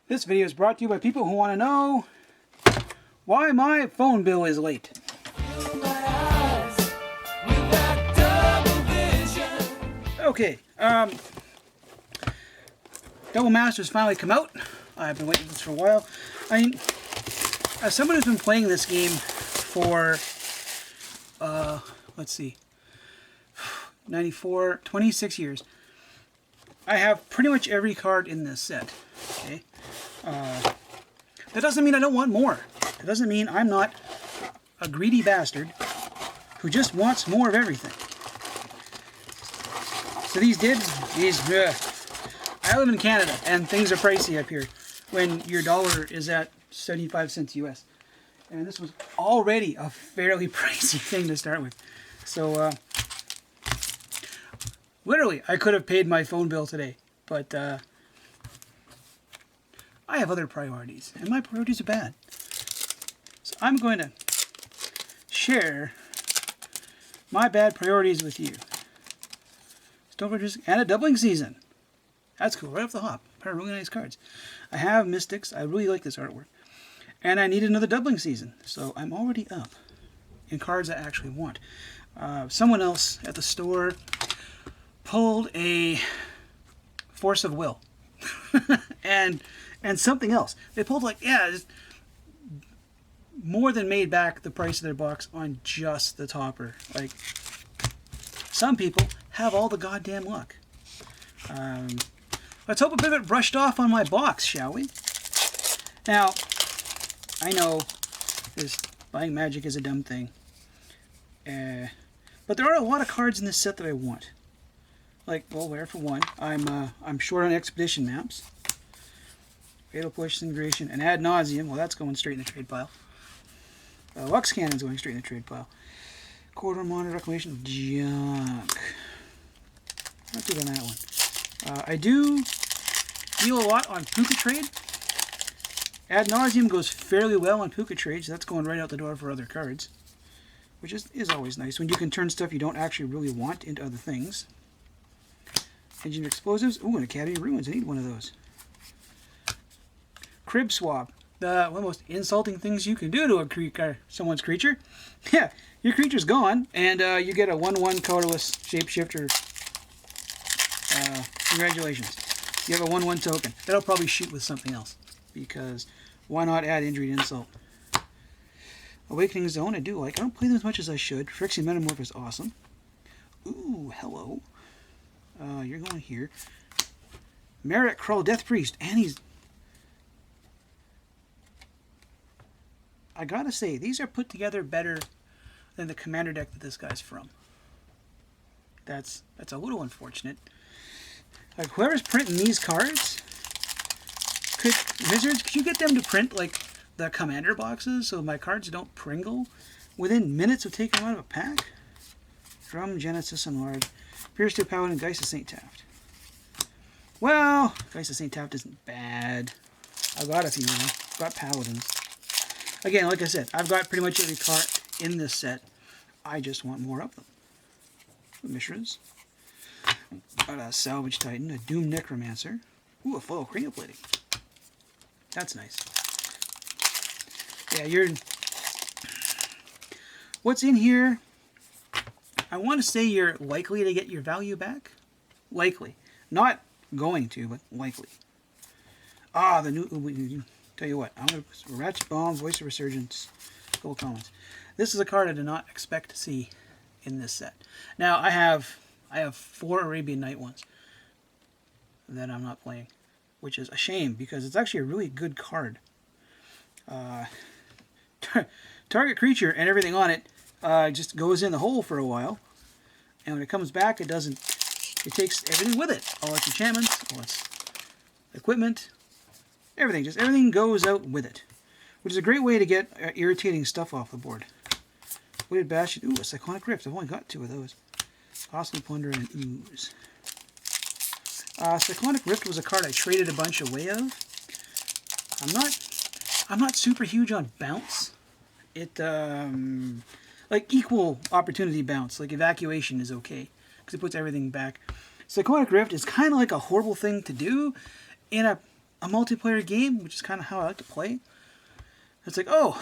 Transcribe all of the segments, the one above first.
This video is brought to you by people who want to know why my phone bill is late. Okay, Double Master's finally come out. I've been waiting for this for a while. I mean, as someone who's been playing this game for, let's see, 26 years, I have pretty much every card in this set. Okay, that doesn't mean I don't want more. It doesn't mean I'm not a greedy bastard who just wants more of everything. So these dibs, I live in Canada and things are pricey up here when your dollar is at 75 cents US. And this was already a fairly pricey thing to start with. So, literally, I could have paid my phone bill today, but I have other priorities, and my priorities are bad. So I'm going to share my bad priorities with you. And a doubling season. That's cool, right off the hop. A pair of really nice cards. I have Mystics. I really like this artwork. And I need another doubling season. So I'm already up in cards I actually want. Someone else at the store pulled a Force of Will. and something else. They pulled just more than made back the price of their box on just the topper. Like, some people have all the goddamn luck. Let's hope a bit of it brushed off on my box, shall we? Now, I know this buying magic is a dumb thing. But there are a lot of cards in this set that I want. Like, well, where for one, I'm short on expedition maps. Fatal Push, Incineration, and Ad Nauseam. Well, that's going straight in the trade pile. Lux Cannon's going straight in the trade pile. Corridor Monitor, Reclamation, junk. Not too bad on that one. I do deal a lot on Puka Trade. Ad Nauseam goes fairly well on Puka Trade, so that's going right out the door for other cards. Which is always nice, when you can turn stuff you don't actually really want into other things. Engine Explosives. Ooh, an Academy Ruins. I need one of those. Crib Swap. One of the most insulting things you can do to someone's creature. Yeah, your creature's gone, and you get a 1/1 colorless shapeshifter. Congratulations. You have a 1/1 token. That'll probably shoot with something else, because why not add injury to insult? Awakening Zone, I do like. I don't play them as much as I should. Phyrexian Metamorph is awesome. Ooh, hello. You're going here. Merit Krull, Death Priest, and he's... I gotta say, these are put together better than the commander deck that this guy's from. That's a little unfortunate. Like, whoever's printing these cards, Wizards, could you get them to print, like, the commander boxes so my cards don't pringle within minutes of taking them out of a pack? Drum, Genesis, Enlarge, Pierce to Paladin, Geist of St. Taft. Well, Geist of St. Taft isn't bad. I've got a few of them. I've got Paladins. Again, like I said, I've got pretty much every card in this set. I just want more of them. Mishras. Got a Salvage Titan, a Doom Necromancer. Ooh, a Full Cranial Plating. That's nice. Yeah, what's in here? I want to say you're likely to get your value back. Likely. Not going to, but likely. Ah, the new... Tell you what, I'm going to... Ratchet Bomb, Voice of Resurgence, couple comments. This is a card I did not expect to see in this set. Now, I have 4 Arabian Night ones that I'm not playing, which is a shame, because it's actually a really good card. Target creature and everything on it just goes in the hole for a while, and when it comes back, it takes everything with it. All its enchantments, all its equipment, everything goes out with it, which is a great way to get irritating stuff off the board. Weighted Bastion, ooh, a Cyclonic Rift. I've only got 2 of those. Costly Plunder and Ooze. Cyclonic Rift was a card I traded a bunch away of. I'm not super huge on bounce. It like equal opportunity bounce, like evacuation is okay because it puts everything back. Cyclonic Rift is kind of like a horrible thing to do in a a multiplayer game, which is kind of how I like to play. It's like, oh,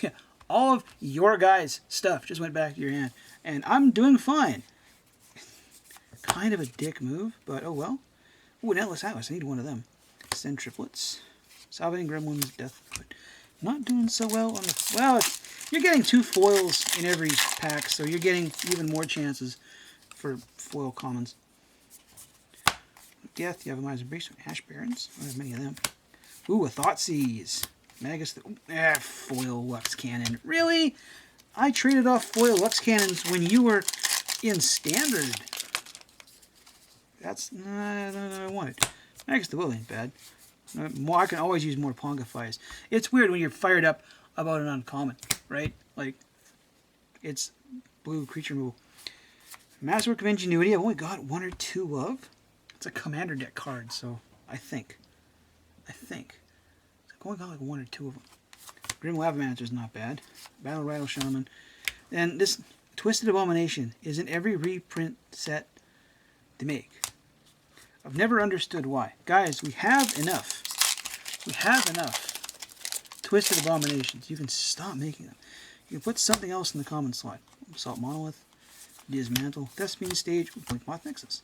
yeah, all of your guys' stuff just went back to your hand, and I'm doing fine. Kind of a dick move, but oh well. Ooh, an Atlas Atlas. I need one of them. Send triplets. Salvating Gremlins, Death. But not doing so well on the... Well, you're getting 2 foils in every pack, so you're getting even more chances for foil commons. Death, you have a Miser Beast, Ash Barons. I don't have many of them. Ooh, a Thoughtseize. Magus, foil Lux Cannon. Really? I traded off foil Lux Cannons when you were in Standard. That's... I don't know I want it. Magus the Will ain't bad. I can always use more Pongifies. It's weird when you're fired up about an uncommon, right? Like, it's blue creature removal. Masterwork of Ingenuity, I've only got 1 or 2 of. It's a commander deck card, so I think. I've only got like 1 or 2 of them. Grim Lavamancer is not bad. Battle Rattle Shaman. And this Twisted Abomination is in every reprint set they make. I've never understood why. Guys, we have enough. We have enough Twisted Abominations. You can stop making them. You can put something else in the common slot. Assault Monolith, Dismantle, Thespian Stage, Blinkmoth Nexus.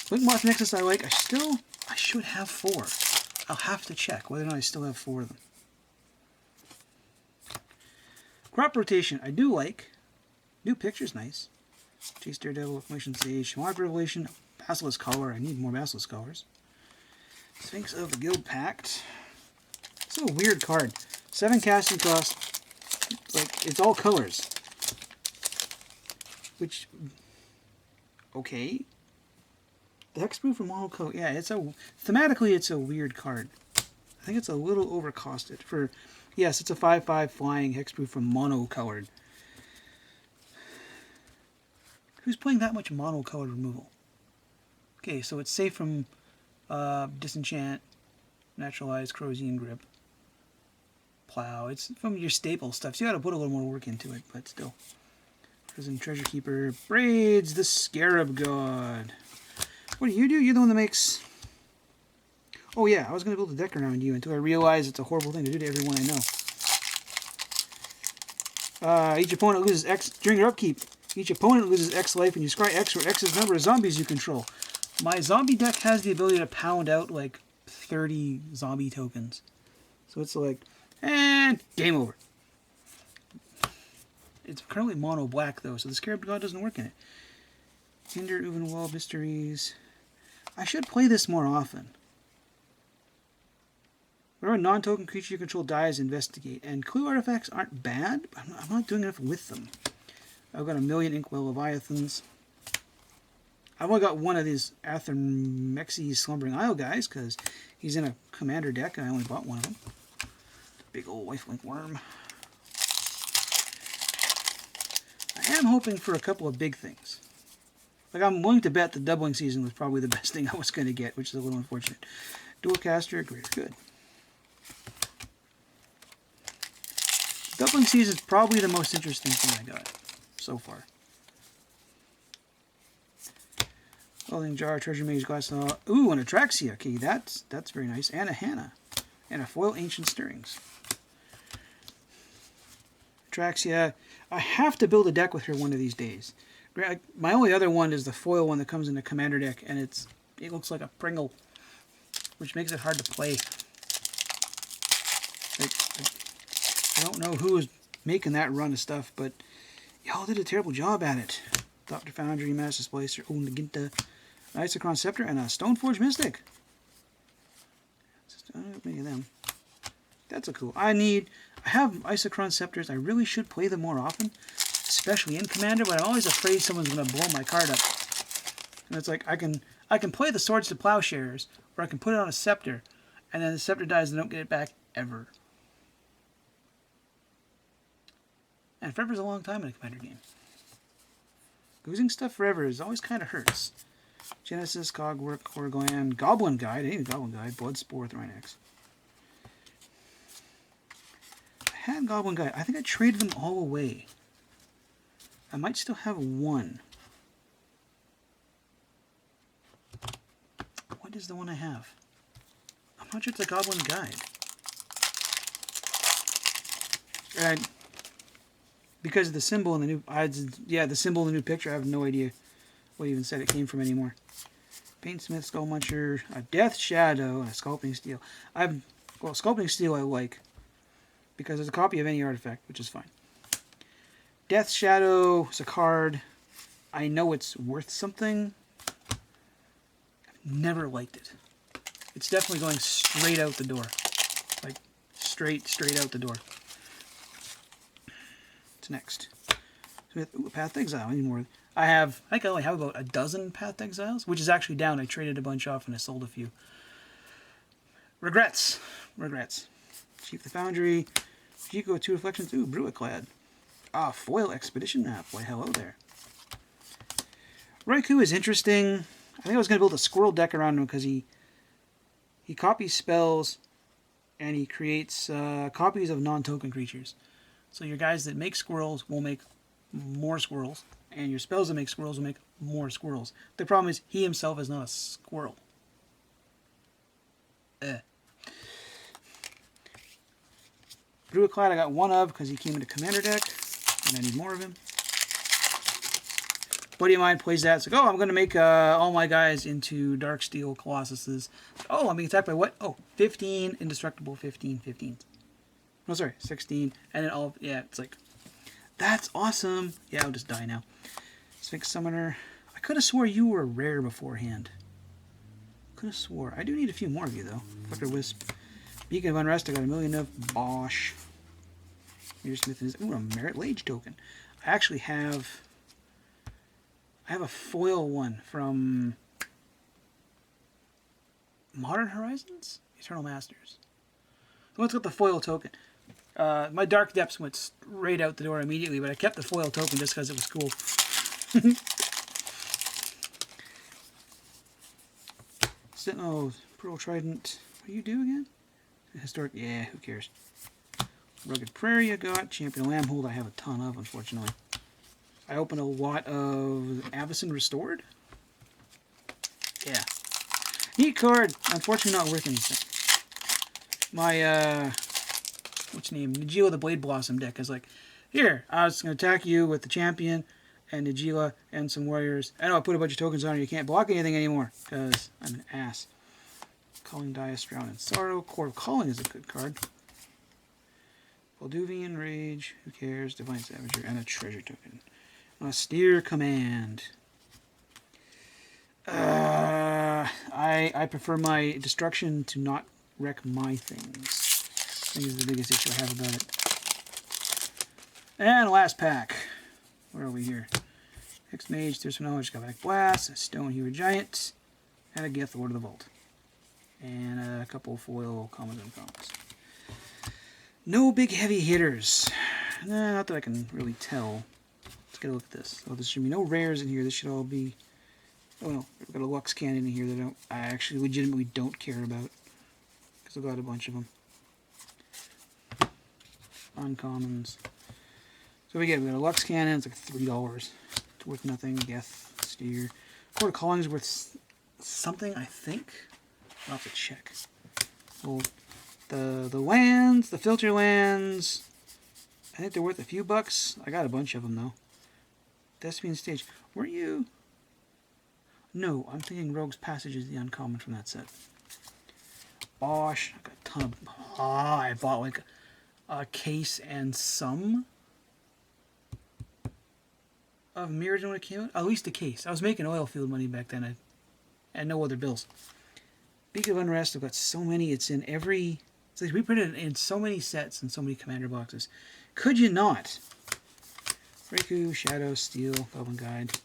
Blinkmoth Nexus I like. I should have 4. I'll have to check whether or not I still have 4 of them. Crop Rotation I do like. New picture's nice. Chase Daredevil, Acclamation Sage, Shamanic Revelation, Basilisk Collar. I need more Basilisk Collars. Sphinx of the Guild Pact. It's a weird card. 7 casting cost. Like, it's all colors. Which, okay. The Hexproof from Mono Color. Yeah, thematically it's a weird card. I think it's a little overcosted for, yes, it's a 5/5 flying Hexproof from Mono Colored. Who's playing that much mono-colored removal? Okay, so it's safe from Disenchant, Naturalize, Corrosion Grip, Plow. It's from your staple stuff, so you gotta put a little more work into it, but still. Prison Treasure Keeper, Braids, the Scarab God. What do? You're the one that makes... Oh yeah, I was gonna build a deck around you until I realized it's a horrible thing to do to everyone I know. Each opponent loses X during your upkeep. Each opponent loses X life, and you scry X or X's number of zombies you control. My zombie deck has the ability to pound out like 30 zombie tokens. So it's like, and game over. It's currently mono black though, so the Scarab God doesn't work in it. Hinder, Uvenwald, Mysteries. I should play this more often. Whenever a non-token creature you control dies, investigate. And clue artifacts aren't bad, but I'm not doing enough with them. I've got a million Inkwell Leviathans. I've only got 1 of these Athermexy Slumbering Isle guys, because he's in a commander deck, and I only bought 1 of them. Big old lifelink worm. I am hoping for a couple of big things. Like, I'm willing to bet the Doubling Season was probably the best thing I was going to get, which is a little unfortunate. Dual Caster, Greater Good. Doubling Season is probably the most interesting thing I got so far. Welding Jar, Treasure Mage, Glass Law. Ooh, an Atraxia. Okay, that's very nice. And a Hannah. And a foil Ancient Stirrings. Atraxia. I have to build a deck with her one of these days. My only other one is the foil one that comes in the commander deck, and it looks like a Pringle, which makes it hard to play. I don't know who was making that run of stuff, but y'all did a terrible job at it. Dr. Foundry, Master Splicer, Naginta, Isochron Scepter, and a Stoneforge Mystic. I don't have many of them. That's a cool. I have Isochron Scepters. I really should play them more often, especially in Commander, but I'm always afraid someone's going to blow my card up. And it's like, I can play the Swords to Plowshares, or I can put it on a Scepter, and then the Scepter dies and I don't get it back ever. And forever's a long time in a Commander game. Losing stuff forever is always kind of hurts. Genesis, Cogwork, Corgland, Goblin Guide. I need a Goblin Guide. Bloodspore, Thrynax. I had Goblin Guide. I think I traded them all away. I might still have 1. What is the one I have? I'm not sure it's a Goblin Guide. And because of the symbol in the new, the symbol in the new picture, I have no idea what even said it came from anymore. Paintsmith, Skull Muncher, a Death Shadow, and a Sculpting Steel. Sculpting Steel I like because it's a copy of any artifact, which is fine. Death Shadow is a card. I know it's worth something. I've never liked it. It's definitely going straight out the door. Like, straight out the door. What's next? Path Exile. I need more. I think I only have about a dozen Path Exiles, which is actually down. I traded a bunch off and I sold a few. Regrets. Chief the Foundry. Chico, 2 Reflections. Ooh, Bruiclad. Ah, Foil Expedition Map. Why, hello there. Raikou is interesting. I think I was going to build a squirrel deck around him because he copies spells and he creates copies of non-token creatures. So your guys that make squirrels will make more squirrels, and your spells that make squirrels will make more squirrels. The problem is he himself is not a squirrel. Bruiclad I got one of because he came into commander deck, and I need more of him. Buddy of mine plays that. It's like, oh, I'm going to make all my guys into Darksteel Colossuses. Oh, I'm being attacked by what? Oh, 15 indestructible 15. No, sorry, 16. And then all, yeah, it's like, that's awesome. Yeah, I'll just die now. Sphinx Summoner. I could have swore you were rare beforehand. Could have swore. I do need a few more of you, though. Flicker Wisp. Beacon of Unrest, I got a million of. Bosh. Smith is. Ooh, a Merit Lage token. I actually have. I have a foil one from Modern Horizons? Eternal Masters. The one's got the foil token. My Dark Depths went straight out the door immediately, but I kept the foil token just because it was cool. Sentinel, Pearl Trident. What do you do again? Historic. Yeah, who cares? Rugged Prairie I got. Champion Lambhold I have a ton of, unfortunately. I opened a lot of Avacyn Restored. Yeah. Neat card. Unfortunately not worth anything. My, what's your name? Nagila the Blade Blossom deck is like, here, I was going to attack you with the champion and Nagila and some warriors. I know I put a bunch of tokens on it. You can't block anything anymore because I'm an ass. Calling Dias, Drown in Sorrow. Core of Calling is a good card. Valduvian Rage. Who cares? Divine Savager and a treasure token. Austere Command. I prefer my destruction to not wreck my things. I think is the biggest issue I have about it. And last pack. Where are we here? Hex Mage, Thirst for Knowledge, Galvanic Blast, a Stone Hero Giant, and a Geth Lord of the Vault. And a couple foil commons and uncommons. No big heavy hitters. Nah, not that I can really tell. Let's get a look at this. Oh, there should be no rares in here. This should all be... Oh no, we've got a Lux Cannon in here that I actually legitimately don't care about. Because I've got a bunch of them. Uncommons. So we got a Lux Cannon, it's like $3. It's worth nothing. Geth, Steer. Court of Calling is worth something, I think. I'll have to check. Well, the lands, the filter lands, I think they're worth a few bucks. I got a bunch of them though. Thespian Stage. Were you? No, I'm thinking Rogue's Passage is the uncommon from that set. Bosh. I got a ton of... I bought like a case and some of Mirrors when it came out. At least a case. I was making oil field money back then. I had no other bills. Beacon of Unrest, I've got so many. It's in every... It's like we printed it in so many sets and so many commander boxes. Could you not? Raikou, Shadow, Steel, Goblin Guide.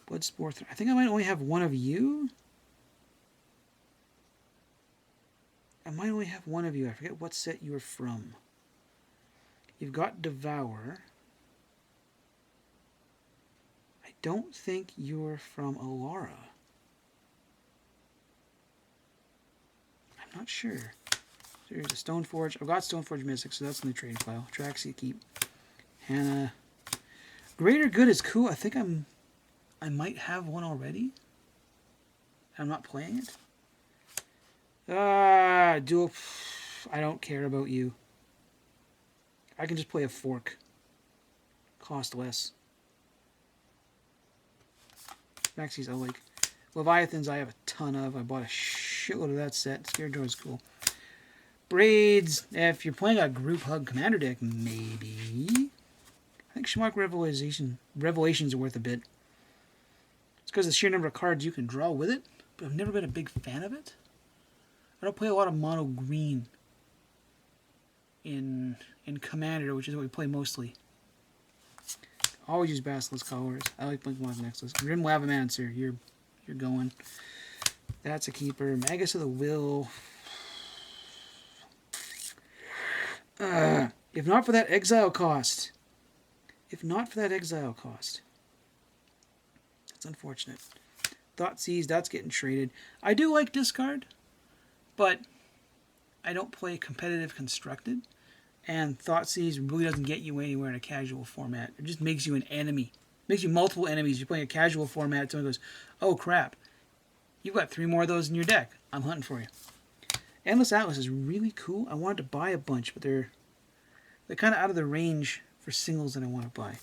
Bloodsport. I think I might only have one of you. I might only have one of you. I forget what set you were from. You've got Devour. I don't think you're from Alara. I'm not sure. There's a Stoneforge. I've got Stoneforge Mystic, so that's in the trade file. Traxia Keep. Hannah. Greater Good is cool. I think I might have one already. I'm not playing it. Dual. I don't care about you. I can just play a fork. Cost less. Maxis I like. Leviathans I have a ton of. I bought a shitload of that set. Scaredraw is cool. Braids. If you're playing a group hug commander deck, maybe. I think Schmuck Revelations are worth a bit. It's because of the sheer number of cards you can draw with it, but I've never been a big fan of it. I don't play a lot of mono green in Commander, which is what we play mostly. Always use Basilisk Collars. I like Blinkmoth Necklace. Grim Lavamancer, you're going. That's a keeper. Magus of the Will. If not for that exile cost. That's unfortunate. Thoughtseize, that's getting traded. I do like discard, but I don't play competitive constructed. And Thoughtseize really doesn't get you anywhere in a casual format. It just makes you an enemy. Makes you multiple enemies. You're playing a casual format, someone goes, oh crap, you've got 3 more of those in your deck. I'm hunting for you. Endless Atlas is really cool. I wanted to buy a bunch, but they're kind of out of the range for singles that I want to buy.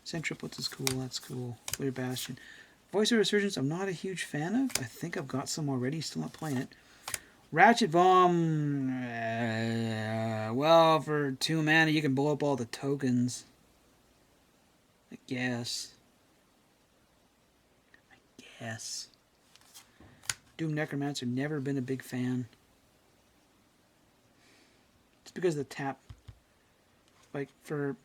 Centriplets is cool. That's cool. Clear Bastion. Voice of Resurgence, I'm not a huge fan of. I think I've got some already. Still not playing it. Ratchet Bomb. Well, for 2 mana, you can blow up all the tokens. I guess. Doom Necromancer, never been a big fan. It's because of the tap. Like, for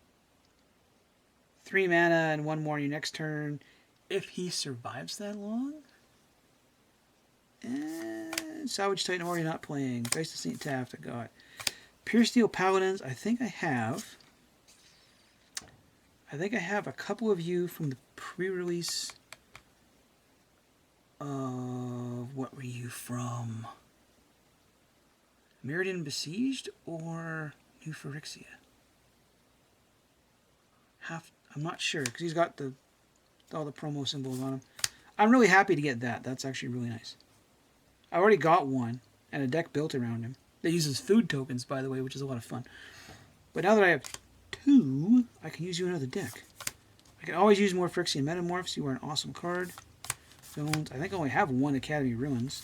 3 mana and 1 more on your next turn, if he survives that long. Salvage Titan already not playing. Dice to St. Taft I got. Pure Steel Paladins, I think I have a couple of you from the pre-release of... What were you from? Mirrodin Besieged or New Phyrexia? I'm not sure, because he's got all the promo symbols on him. I'm really happy to get that. That's actually really nice. I already got one, and a deck built around him. That uses food tokens, by the way, which is a lot of fun. But now that I have 2, I can use you in another deck. I can always use more Phyrexian Metamorphs. You are an awesome card. Don't. I think I only have 1 Academy Ruins.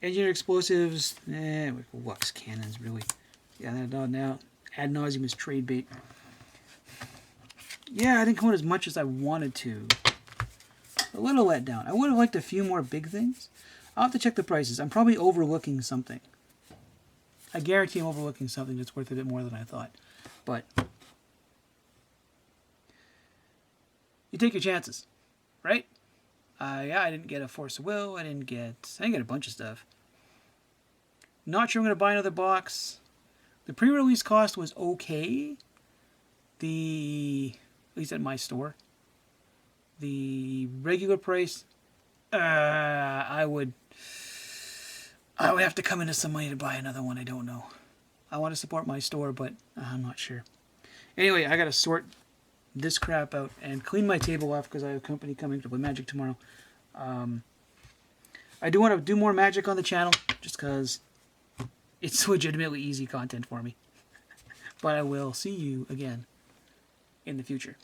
Engineered Explosives. Lux Cannons, really. Yeah, now. Ad nauseum is trade bait. Yeah, I didn't come out as much as I wanted to. A little let down. I would have liked a few more big things. I'll have to check the prices. I'm probably overlooking something. I guarantee I'm overlooking something that's worth a bit more than I thought. But you take your chances, right? Yeah, I didn't get a Force of Will. I didn't get a bunch of stuff. Not sure I'm going to buy another box. The pre-release cost was okay. At least at my store. The regular price, I would have to come into some money to buy another one. I don't know. I want to support my store, but I'm not sure. Anyway, I got to sort this crap out and clean my table off because I have company coming to play Magic tomorrow. I do want to do more Magic on the channel just because it's legitimately easy content for me. But I will see you again in the future.